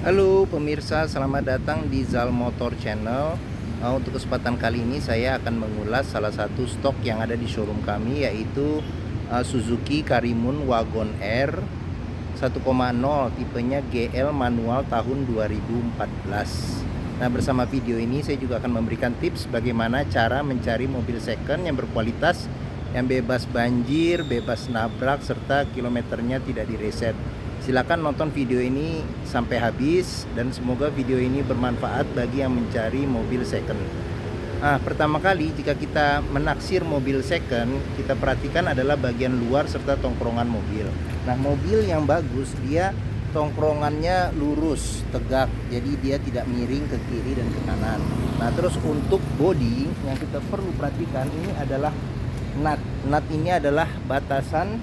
Halo pemirsa, selamat datang di Zal Motor Channel. Untuk kesempatan kali ini saya akan mengulas salah satu stok yang ada di showroom kami, yaitu Suzuki Karimun Wagon R 1.0 tipenya GL manual tahun 2014. Nah, bersama video ini saya juga akan memberikan tips bagaimana cara mencari mobil second yang berkualitas, yang bebas banjir, bebas nabrak, serta kilometernya tidak direset. Silakan nonton video ini sampai habis dan semoga video ini bermanfaat bagi yang mencari mobil second. Pertama kali jika kita menaksir mobil second, kita perhatikan adalah bagian luar serta tongkrongan mobil. Nah, mobil yang bagus dia tongkrongannya lurus, tegak, jadi dia tidak miring ke kiri dan ke kanan. Nah, terus untuk bodi yang kita perlu perhatikan ini adalah nut. Nut ini adalah batasan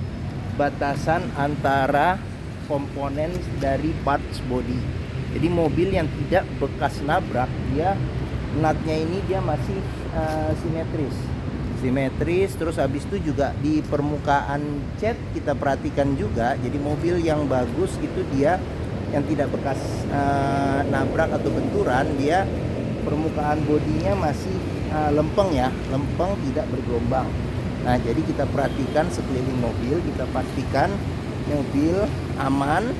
antara komponen dari parts body. Jadi mobil yang tidak bekas nabrak, dia nutnya ini dia masih simetris. Terus habis itu juga di permukaan cat kita perhatikan juga. Jadi mobil yang bagus itu dia yang tidak bekas nabrak atau benturan, dia permukaan bodinya masih lempeng ya, lempeng, tidak bergelombang. Nah, jadi kita perhatikan sekeliling mobil, kita pastikan mobil aman,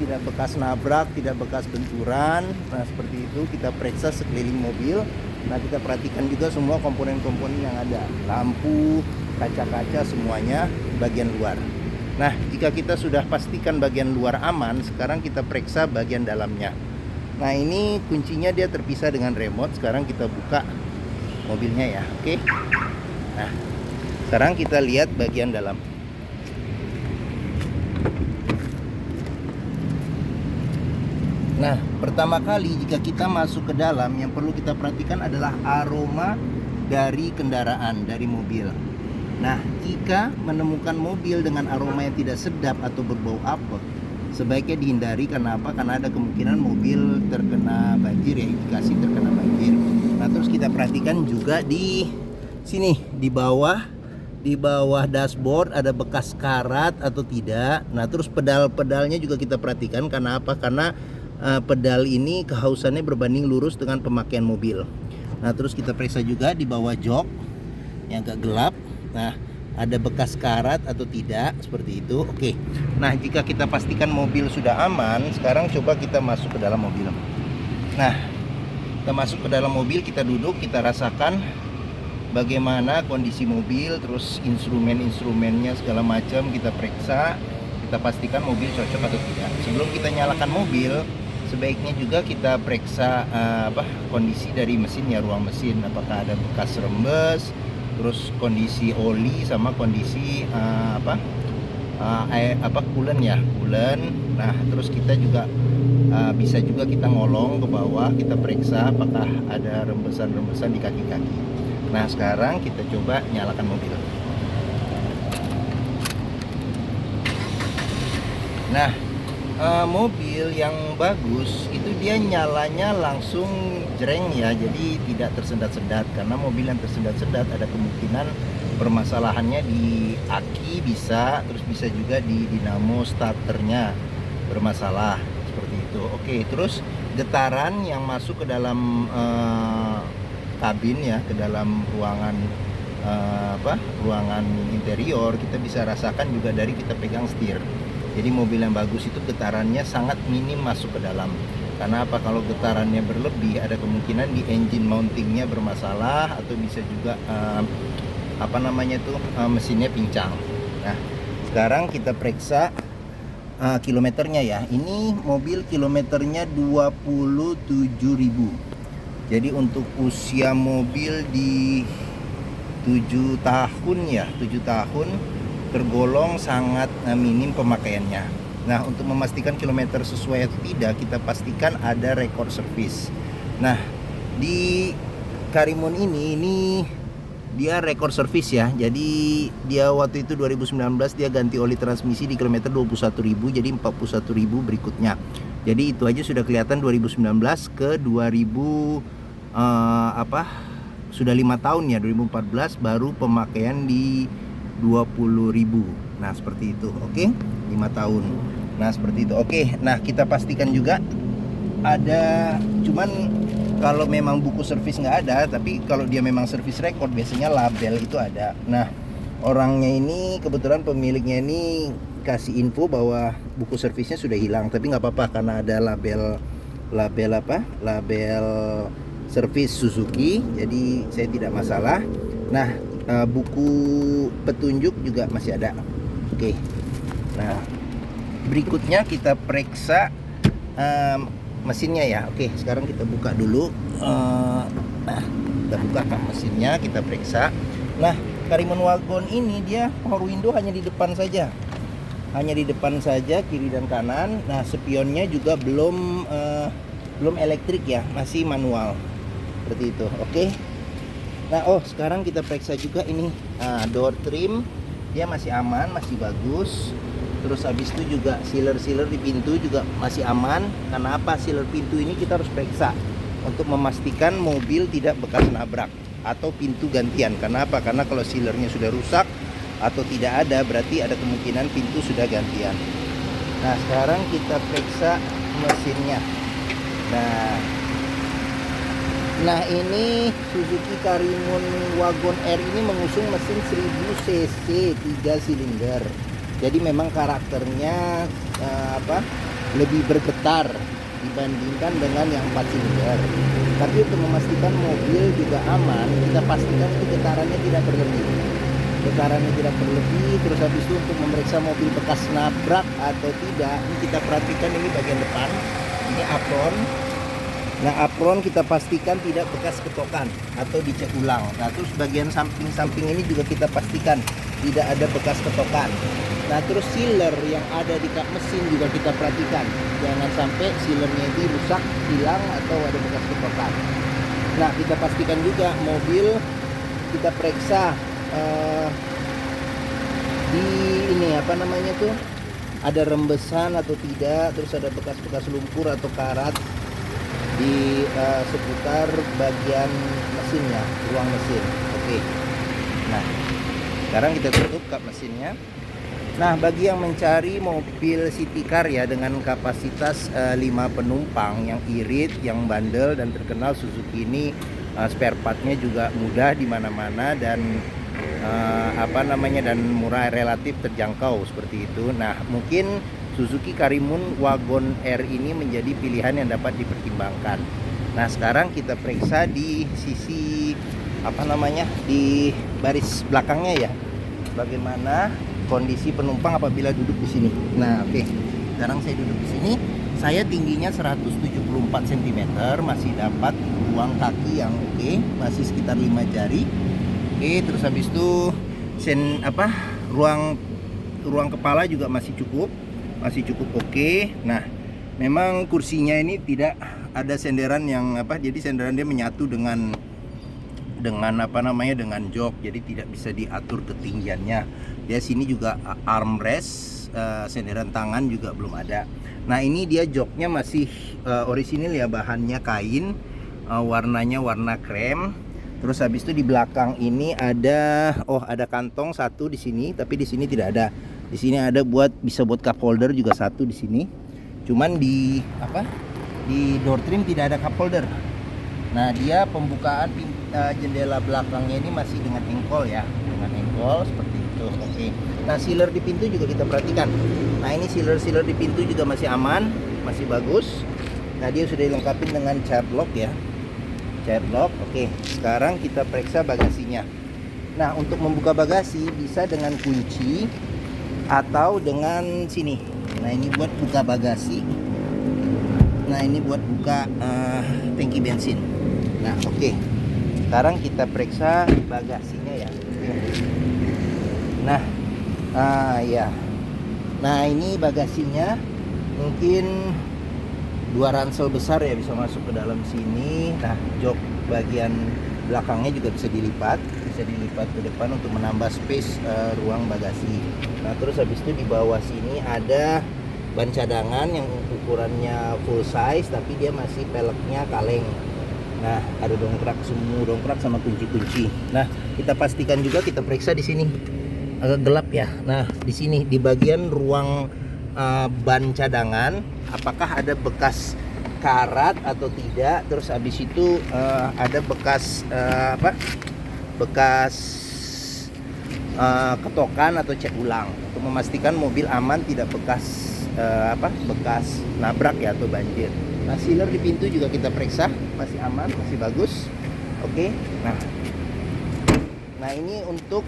tidak bekas nabrak, tidak bekas benturan. Nah, seperti itu kita periksa sekeliling mobil. Nah, kita perhatikan juga semua komponen-komponen yang ada, lampu, kaca-kaca, semuanya bagian luar. Nah, jika kita sudah pastikan bagian luar aman, sekarang kita periksa bagian dalamnya. Nah, ini kuncinya dia terpisah dengan remote. Sekarang kita buka mobilnya ya, oke. Nah, sekarang kita lihat bagian dalam. Nah, pertama kali jika kita masuk ke dalam, yang perlu kita perhatikan adalah aroma dari kendaraan, dari mobil. Nah, jika menemukan mobil dengan aroma yang tidak sedap atau berbau apek, sebaiknya dihindari. Karena apa? Karena ada kemungkinan mobil terkena banjir ya, indikasi terkena banjir. Nah, terus kita perhatikan juga di sini, di bawah dashboard ada bekas karat atau tidak. Nah, terus pedal-pedalnya juga kita perhatikan. Karena apa? Karena pedal ini kehausannya berbanding lurus dengan pemakaian mobil. Nah, terus kita periksa juga di bawah jok yang agak gelap. Nah, ada bekas karat atau tidak, seperti itu. Oke. Nah, jika kita pastikan mobil sudah aman, sekarang coba kita masuk ke dalam mobil. Nah, kita masuk ke dalam mobil, kita duduk, kita rasakan bagaimana kondisi mobil, terus instrumen-instrumennya segala macam kita periksa, kita pastikan mobil cocok atau tidak. Sebelum kita nyalakan mobil, sebaiknya juga kita periksa kondisi dari mesinnya, ruang mesin, apakah ada bekas rembes, terus kondisi oli sama kondisi coolant ya, coolant. Nah, terus kita juga bisa juga kita ngolong ke bawah, kita periksa apakah ada rembesan-rembesan di kaki-kaki. Nah, sekarang kita coba nyalakan mobil. Nah, mobil yang bagus itu dia nyalanya langsung jreng ya, jadi tidak tersendat-sendat. Karena mobil yang tersendat-sendat ada kemungkinan permasalahannya di aki bisa, terus bisa juga di dinamo starternya bermasalah, seperti itu. Oke, terus getaran yang masuk ke dalam kabin ya, ke dalam ruangan ruangan interior, kita bisa rasakan juga dari kita pegang setir. Jadi mobil yang bagus itu getarannya sangat minim masuk ke dalam. Karena apa? Kalau getarannya berlebih, ada kemungkinan di engine mountingnya bermasalah, atau bisa juga mesinnya pincang. Nah, sekarang kita periksa kilometernya ya. Ini mobil kilometernya 27.000. Jadi untuk usia mobil di 7 tahun ya, 7 tahun, tergolong sangat minim pemakaiannya. Nah, untuk memastikan kilometer sesuai atau tidak, kita pastikan ada rekor servis. Nah, di Karimun ini dia rekor servis ya. Jadi dia waktu itu 2019 dia ganti oli transmisi di kilometer 21.000, jadi 41.000 berikutnya. Jadi itu aja sudah kelihatan 2019 ke 2000 sudah 5 tahun ya, 2014 baru pemakaian di 20.000. Nah, seperti itu. Oke, 5 tahun. Nah seperti itu. Oke, nah kita pastikan juga ada, cuman kalau memang buku servis nggak ada, tapi kalau dia memang servis record biasanya label itu ada. Nah orangnya ini kebetulan pemiliknya ini kasih info bahwa buku servisnya sudah hilang, tapi nggak apa-apa karena ada label servis Suzuki, jadi saya tidak masalah. Nah buku petunjuk juga masih ada. Oke, nah berikutnya kita periksa mesinnya ya. Oke, sekarang kita buka dulu. Nah, kita buka kap mesinnya, kita periksa. Nah, Karimun Wagon ini dia power window hanya di depan saja. Hanya di depan saja, kiri dan kanan. Nah, spionnya juga belum elektrik ya, masih manual. Seperti itu. Oke. Nah, sekarang kita periksa juga ini door trim. Dia masih aman, masih bagus. Terus habis itu juga sealer di pintu juga masih aman. Karena apa? Sealer pintu ini kita harus periksa untuk memastikan mobil tidak bekas nabrak atau pintu gantian. Karena apa? Karena kalau sealernya sudah rusak atau tidak ada, berarti ada kemungkinan pintu sudah gantian. Nah, sekarang kita periksa mesinnya. Nah ini Suzuki Karimun Wagon R ini mengusung mesin 1000 cc 3 silinder. Jadi memang karakternya lebih bergetar dibandingkan dengan yang 4 silinder. Tapi untuk memastikan mobil juga aman, kita pastikan itu getarannya tidak berlebih. Getarannya tidak berlebih. Terus habis itu untuk memeriksa mobil bekas nabrak atau tidak, ini kita perhatikan ini bagian depan. Ini apron. Nah, apron kita pastikan tidak bekas ketokan atau dicek ulang. Nah, terus bagian samping-samping ini juga kita pastikan tidak ada bekas ketokan. Nah, terus sealer yang ada di kap mesin juga kita perhatikan. Jangan sampai sealernya itu rusak, hilang atau ada bekas ketokan. Nah, kita pastikan juga mobil kita periksa di ini ada rembesan atau tidak, terus ada bekas-bekas lumpur atau karat di seputar bagian mesinnya, ruang mesin. Oke. Nah, sekarang kita tutup kap mesinnya. Nah, bagi yang mencari mobil city car ya dengan kapasitas 5 penumpang yang irit, yang bandel dan terkenal, Suzuki ini spare partnya juga mudah di mana-mana dan dan murah, relatif terjangkau seperti itu. Nah, mungkin Suzuki Karimun Wagon R ini menjadi pilihan yang dapat dipertimbangkan. Nah, sekarang kita periksa di sisi di baris belakangnya ya. Bagaimana kondisi penumpang apabila duduk di sini. Nah, oke. Sekarang saya duduk di sini. Saya tingginya 174 cm, masih dapat ruang kaki yang oke, masih sekitar 5 jari. Oke, terus habis itu ruang kepala juga masih cukup oke. Nah, memang kursinya ini tidak ada senderan yang jadi senderan dia menyatu dengan jok, jadi tidak bisa diatur ketinggiannya. Dia sini juga armrest, senderan tangan juga belum ada. Nah, ini dia joknya masih orisinil ya, bahannya kain, warnanya warna krem. Terus habis itu di belakang ini ada kantong satu di sini, tapi di sini tidak ada. Di sini ada bisa buat cup holder juga satu di sini. Cuman di door trim tidak ada cup holder. Nah, dia pembukaan jendela belakangnya ini masih dengan engkol ya, dengan engkol seperti itu. Oke. Nah, sealer di pintu juga kita perhatikan. Nah, ini sealer di pintu juga masih aman, masih bagus. Nah, dia sudah dilengkapi dengan child lock ya. Child lock. Oke. Sekarang kita periksa bagasinya. Nah, untuk membuka bagasi bisa dengan kunci atau dengan sini. Nah, ini buat buka bagasi. Nah, ini buat buka tangki bensin. Nah, oke. Sekarang kita periksa bagasinya ya. Ya. Nah, ini bagasinya mungkin 2 ransel besar ya, bisa masuk ke dalam sini. Nah, jok bagian belakangnya juga bisa dilipat ke depan untuk menambah space ruang bagasi. Nah, terus habis itu di bawah sini ada ban cadangan yang ukurannya full size, tapi dia masih peleknya kaleng. Nah, ada dongkrak sama kunci-kunci. Nah, kita pastikan juga, kita periksa di sini agak gelap ya. Nah, di sini di bagian ruang ban cadangan, apakah ada bekas karat atau tidak. Terus habis itu ada bekas bekas ketokan atau cat ulang, untuk memastikan mobil aman, tidak bekas bekas nabrak ya atau banjir. Nah, sealer di pintu juga kita periksa, masih aman, masih bagus. Oke. Nah ini untuk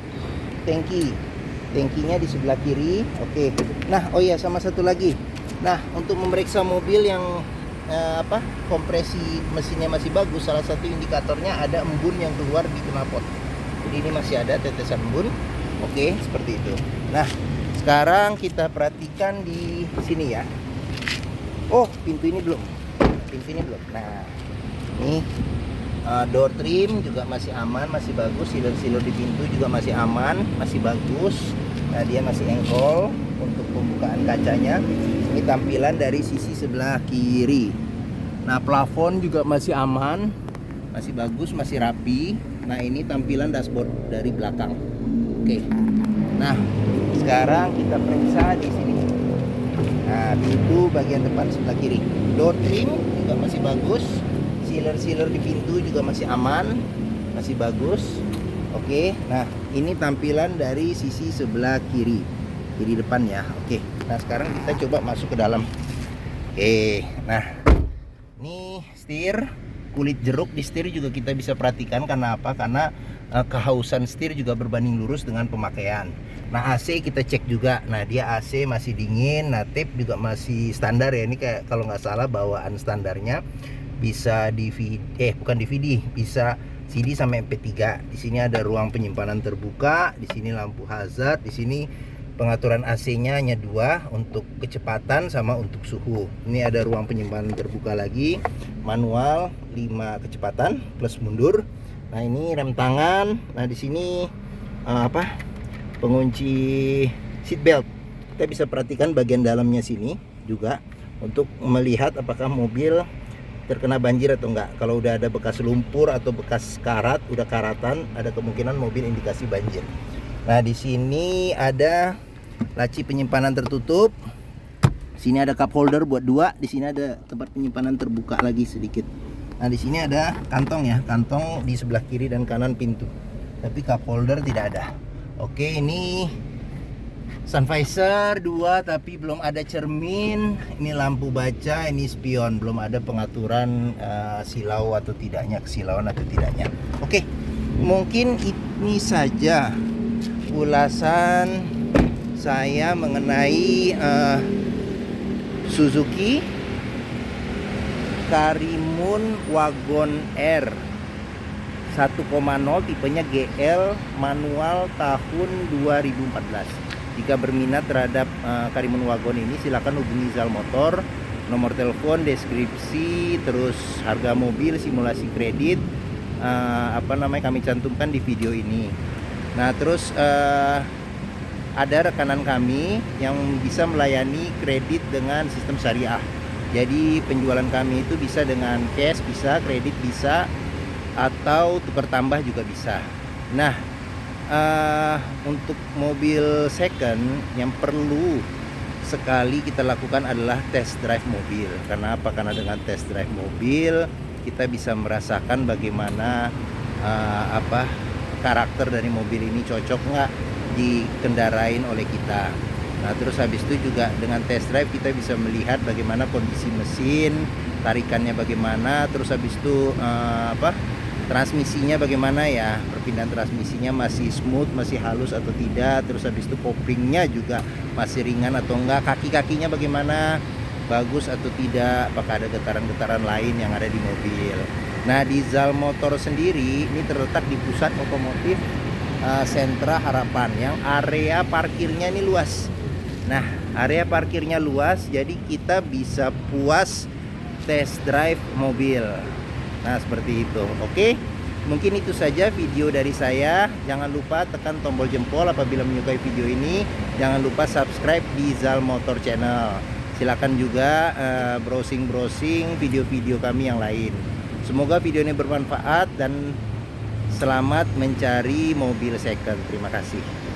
tangkinya di sebelah kiri. Oke. Nah, oh ya, sama satu lagi. Nah, untuk memeriksa mobil yang kompresi mesinnya masih bagus, salah satu indikatornya ada embun yang keluar di knalpot. Jadi ini masih ada tetesan embun. Oke, seperti itu. Nah, sekarang kita perhatikan di sini ya. Oh, pintu ini belum. Nah, ini door trim juga masih aman, masih bagus. Sealer di pintu juga masih aman, masih bagus. Nah, dia masih engkol untuk pembukaan kacanya. Ini tampilan dari sisi sebelah kiri. Nah, plafon juga masih aman, masih bagus, masih rapi. Nah, ini tampilan dashboard dari belakang. Oke. Nah, sekarang kita periksa di sini. Nah, pintu bagian depan sebelah kiri. Door trim juga masih bagus. Sealer di pintu juga masih aman, masih bagus. Oke. Nah, ini tampilan dari sisi sebelah kiri depan ya. Oke. Nah, sekarang kita coba masuk ke dalam. Oke. Nah, ini setir, kulit jeruk di setir juga kita bisa perhatikan. Karena apa? Karena kehausan setir juga berbanding lurus dengan pemakaian. Nah, AC kita cek juga. Nah, dia AC masih dingin. Nah, tape juga masih standar ya. Ini kayak kalau nggak salah bawaan standarnya bisa bukan DVD, bisa CD sampai MP3. Di sini ada ruang penyimpanan terbuka, di sini lampu hazard, di sini pengaturan AC-nya hanya 2 untuk kecepatan sama untuk suhu. Ini ada ruang penyimpanan terbuka lagi, manual 5 kecepatan plus mundur. Nah, ini rem tangan. Nah, di sini pengunci seat belt. Kita bisa perhatikan bagian dalamnya sini juga untuk melihat apakah mobil terkena banjir atau enggak. Kalau udah ada bekas lumpur atau bekas karat, udah karatan, ada kemungkinan mobil indikasi banjir. Nah, di sini ada laci penyimpanan tertutup. Sini ada cup holder buat 2. Di sini ada tempat penyimpanan terbuka lagi sedikit. Nah, di sini ada kantong ya, kantong di sebelah kiri dan kanan pintu. Tapi cup holder tidak ada. Oke, ini sun visor 2 tapi belum ada cermin. Ini lampu baca, ini spion, belum ada pengaturan silau atau tidaknya, kesilauan atau tidaknya. Oke, mungkin ini saja ulasan saya mengenai Suzuki Karimun Wagon R 1.0 tipenya GL, manual tahun 2014. Jika berminat terhadap Karimun Wagon ini, silakan hubungi Zal Motor. Nomor telepon, deskripsi, terus harga mobil, simulasi kredit, kami cantumkan di video ini. Nah, terus ada rekanan kami yang bisa melayani kredit dengan sistem syariah. Jadi penjualan kami itu bisa dengan cash, bisa kredit, bisa atau tukar tambah juga bisa. Nah, untuk mobil second yang perlu sekali kita lakukan adalah test drive mobil. Karena apa? Karena dengan test drive mobil kita bisa merasakan bagaimana karakter dari mobil ini, cocok nggak dikendarain oleh kita. Nah, terus habis itu juga dengan test drive kita bisa melihat bagaimana kondisi mesin, tarikannya bagaimana, terus habis itu transmisinya bagaimana ya, perpindahan transmisinya masih smooth, masih halus atau tidak, terus habis itu kopling-nya juga masih ringan atau enggak, kaki-kakinya bagaimana, bagus atau tidak, apakah ada getaran-getaran lain yang ada di mobil. Nah, di Zal Motor sendiri ini terletak di pusat otomotif Sentra Harapan yang area parkirnya ini luas. Nah, area parkirnya luas, jadi kita bisa puas test drive mobil. Nah, seperti itu. Oke, mungkin itu saja video dari saya. Jangan lupa tekan tombol jempol apabila menyukai video ini. Jangan lupa subscribe di Zal Motor Channel. Silakan juga browsing video-video kami yang lain. Semoga video ini bermanfaat dan selamat mencari mobil second. Terima kasih.